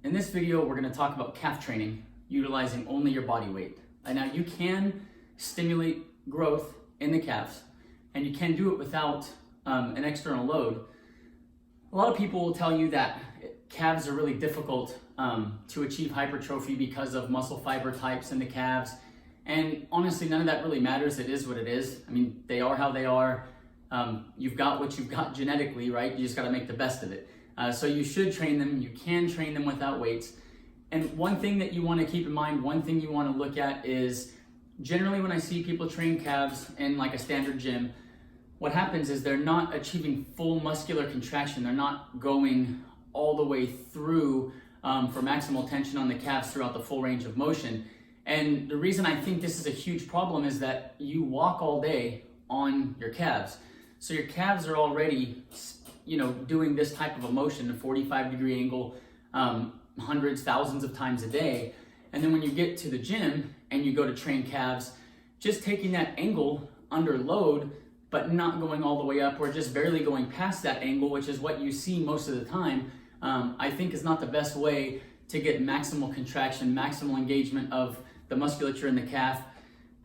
In this video, we're going to talk about calf training utilizing only your body weight. And now you can stimulate growth in the calves, and you can do it without an external load. A lot of people will tell you that calves are really difficult to achieve hypertrophy because of muscle fiber types in the calves. And honestly, none of that really matters. It is what it is. I mean, they are how they are. You've got what you've got genetically, right? You just got to make the best of it. So you should train them. You can train them without weights. And one thing that you want to keep in mind, one thing you want to look at is generally when I see people train calves in like a standard gym, what happens is they're not achieving full muscular contraction. They're not going all the way through for maximal tension on the calves throughout the full range of motion. And the reason I think this is a huge problem is that you walk all day on your calves. So your calves are already, doing this type of a motion, a 45-degree angle, hundreds, thousands of times a day. And then when you get to the gym and you go to train calves, just taking that angle under load, but not going all the way up or just barely going past that angle, which is what you see most of the time, I think is not the best way to get maximal contraction, maximal engagement of the musculature in the calf.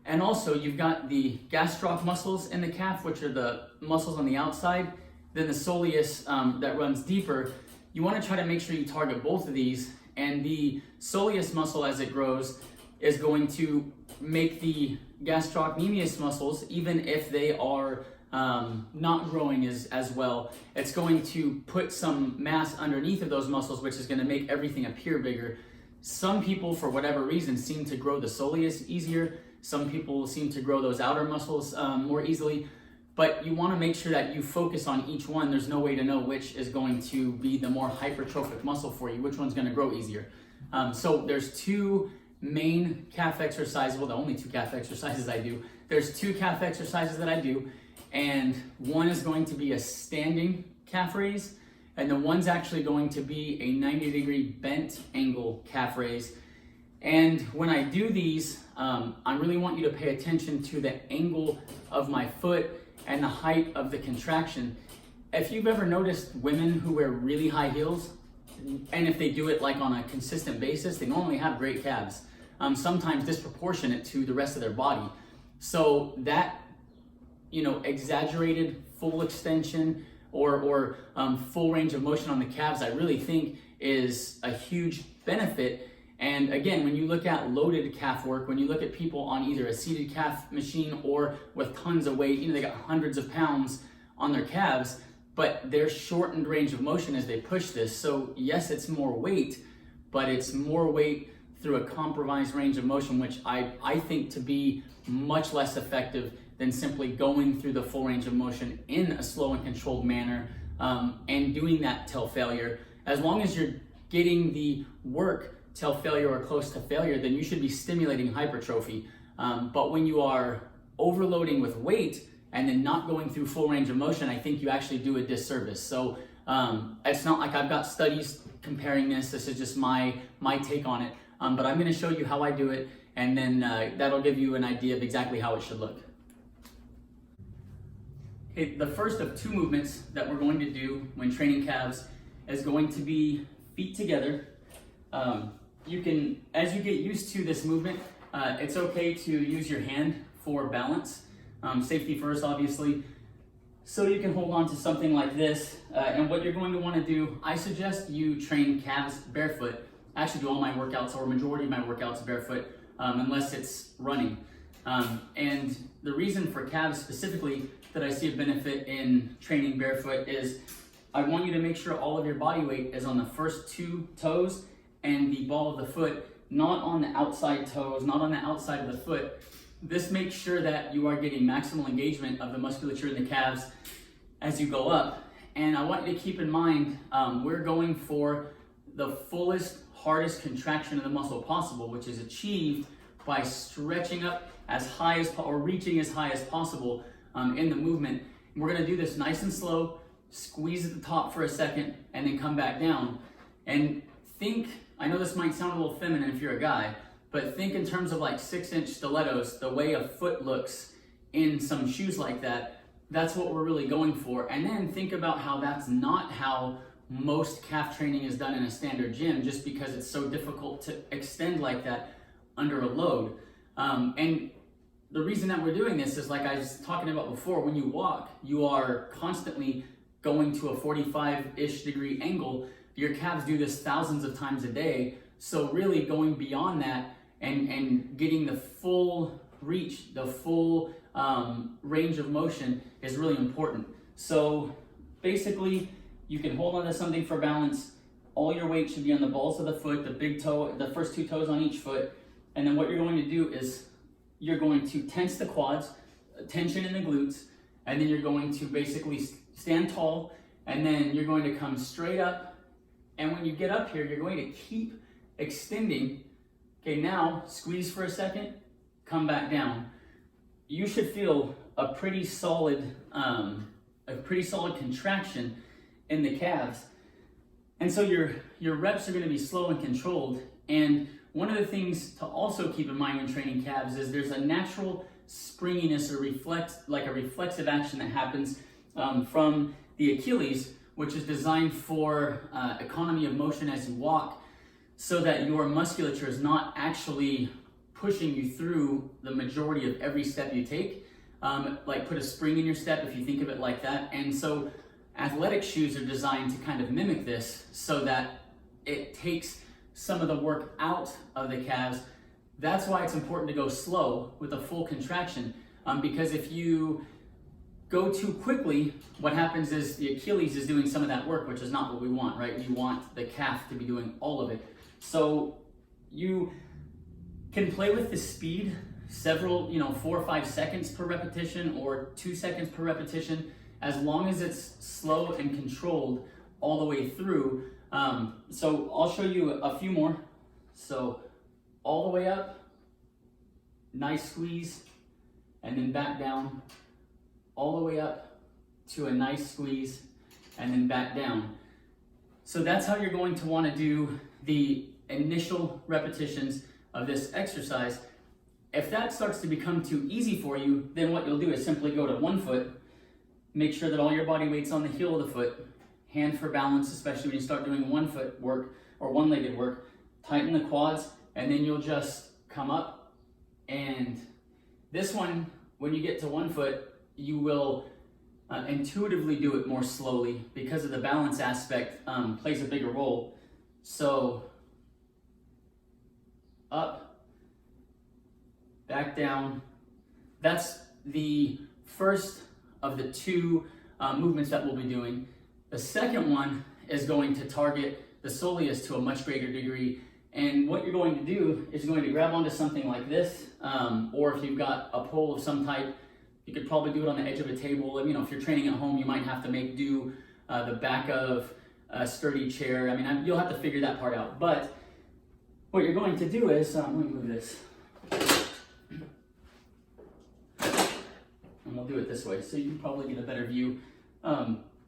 And also you've got the gastroc muscles in the calf, which are the muscles on the outside, then the soleus that runs deeper. You want to try to make sure you target both of these, and the soleus muscle as it grows is going to make the gastrocnemius muscles, even if they are not growing as well, it's going to put some mass underneath of those muscles, which is going to make everything appear bigger. Some people, for whatever reason, seem to grow the soleus easier. Some people seem to grow those outer muscles more easily. But you want to make sure that you focus on each one. There's no way to know which is going to be the more hypertrophic muscle for you, which one's going to grow easier. So there's two main calf exercises, well, the only two calf exercises I do. There's two calf exercises that I do, and one is going to be a standing calf raise, and the one's actually going to be a 90-degree bent angle calf raise. And when I do these, I really want you to pay attention to the angle of my foot and the height of the contraction. If you've ever noticed women who wear really high heels, and if they do it like on a consistent basis, they normally have great calves, sometimes disproportionate to the rest of their body. So that, exaggerated full extension or full range of motion on the calves, I really think is a huge benefit. And again, when you look at loaded calf work, when you look at people on either a seated calf machine or with tons of weight, they got hundreds of pounds on their calves, but they're shortened range of motion as they push this. So yes, it's more weight, but it's more weight through a compromised range of motion, which I think to be much less effective than simply going through the full range of motion in a slow and controlled manner and doing that till failure. As long as you're getting the work till failure or close to failure, then you should be stimulating hypertrophy. But when you are overloading with weight and then not going through full range of motion, I think you actually do a disservice. So it's not like I've got studies comparing this. This is just my take on it. But I'm going to show you how I do it, and then that'll give you an idea of exactly how it should look. Okay, the first of two movements that we're going to do when training calves is going to be feet together. You can, as you get used to this movement, it's okay to use your hand for balance. Safety first, obviously. So you can hold on to something like this. And what you're going to want to do, I suggest you train calves barefoot. I actually do all my workouts, or majority of my workouts barefoot, unless it's running. And the reason for calves specifically that I see a benefit in training barefoot is I want you to make sure all of your body weight is on the first two toes and the ball of the foot, not on the outside toes, not on the outside of the foot. This makes sure that you are getting maximal engagement of the musculature in the calves as you go up. And I want you to keep in mind, we're going for the fullest, hardest contraction of the muscle possible, which is achieved by stretching up as high as, or reaching as high as possible in the movement. We're gonna do this nice and slow, squeeze at the top for a second, and then come back down. And think, I know this might sound a little feminine if you're a guy, but think in terms of like 6-inch stilettos, the way a foot looks in some shoes like that. That's what we're really going for. And then think about how that's not how most calf training is done in a standard gym, just because it's so difficult to extend like that under a load. And the reason that we're doing this is, like I was talking about before, when you walk, you are constantly going to a 45-ish degree angle. Your calves do this thousands of times a day. So really going beyond that and getting the full reach, the full range of motion is really important. So basically, you can hold on to something for balance. All your weight should be on the balls of the foot, the big toe, the first 2 toes on each foot. And then what you're going to do is you're going to tense the quads, tension in the glutes, and then you're going to basically stand tall, and then you're going to come straight up. And when you get up here, you're going to keep extending. Okay, now squeeze for a second, come back down. You should feel a pretty solid contraction in the calves. And so your reps are going to be slow and controlled. And one of the things to also keep in mind when training calves is there's a natural springiness or reflexive action that happens from the Achilles, which is designed for economy of motion as you walk, so that your musculature is not actually pushing you through the majority of every step you take. Like put a spring in your step, if you think of it like that. And so athletic shoes are designed to kind of mimic this, so that it takes some of the work out of the calves. That's why it's important to go slow with a full contraction, because if you go too quickly, what happens is the Achilles is doing some of that work, which is not what we want, right? We want the calf to be doing all of it. So you can play with the speed, several, 4 or 5 seconds per repetition or 2 seconds per repetition, as long as it's slow and controlled all the way through. So I'll show you a few more. So all the way up, nice squeeze, and then back down, all the way up to a nice squeeze, and then back down. So that's how you're going to want to do the initial repetitions of this exercise. If that starts to become too easy for you, then what you'll do is simply go to one foot, make sure that all your body weight's on the heel of the foot, hand for balance, especially when you start doing one foot work or one-legged work, tighten the quads, and then you'll just come up. And this one, when you get to one foot, you will intuitively do it more slowly, because of the balance aspect plays a bigger role. So up, back down. That's the first of the 2 movements that we'll be doing. The second one is going to target the soleus to a much greater degree. And what you're going to do is you're going to grab onto something like this, or if you've got a pole of some type, you could probably do it on the edge of a table. If you're training at home, you might have to make do the back of a sturdy chair. You'll have to figure that part out. But what you're going to do is, let me move this. And we'll do it this way, so you can probably get a better view.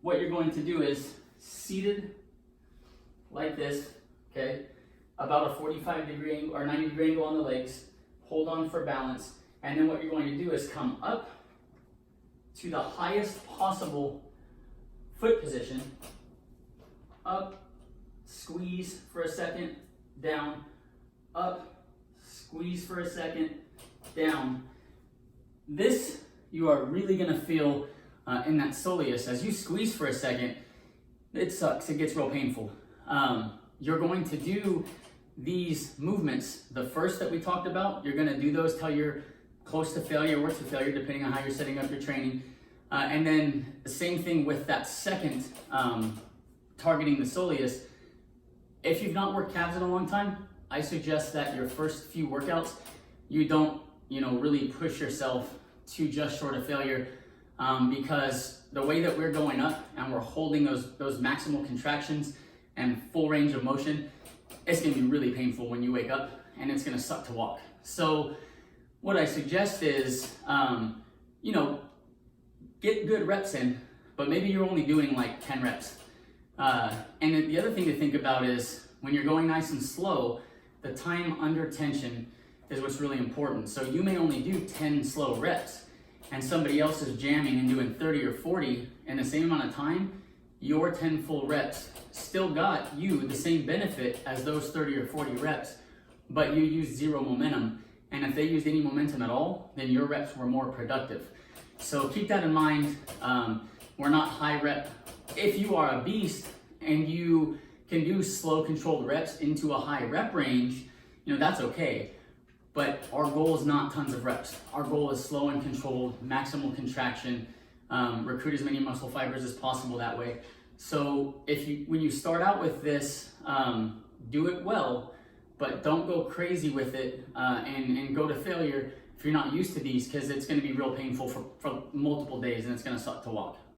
What you're going to do is seated like this, okay? About a 45 degree angle or 90 degree angle on the legs, hold on for balance. And then what you're going to do is come up to the highest possible foot position, up, squeeze for a second, down, up, squeeze for a second, down. This you are really going to feel in that soleus. As you squeeze for a second, it sucks, it gets real painful. You're going to do these movements, the first that we talked about, you're going to do those till you're close to failure or to failure, depending on how you're setting up your training. And then the same thing with that second, targeting the soleus. If you've not worked calves in a long time, I suggest that your first few workouts, you don't, really push yourself to just short of failure, because the way that we're going up and we're holding those maximal contractions and full range of motion, it's going to be really painful when you wake up, and it's going to suck to walk. So what I suggest is, get good reps in, but maybe you're only doing like 10 reps. And the other thing to think about is when you're going nice and slow, the time under tension is what's really important. So you may only do 10 slow reps, and somebody else is jamming and doing 30 or 40 in the same amount of time. your 10 full reps still got you the same benefit as those 30 or 40 reps, but you used zero momentum. And if they used any momentum at all, then your reps were more productive. So keep that in mind. We're not high rep. If you are a beast and you can do slow controlled reps into a high rep range, that's okay. But our goal is not tons of reps. Our goal is slow and controlled, maximal contraction, recruit as many muscle fibers as possible that way. So when you start out with this, do it well, but don't go crazy with it and go to failure if you're not used to these, because it's going to be real painful for multiple days and it's going to suck to walk.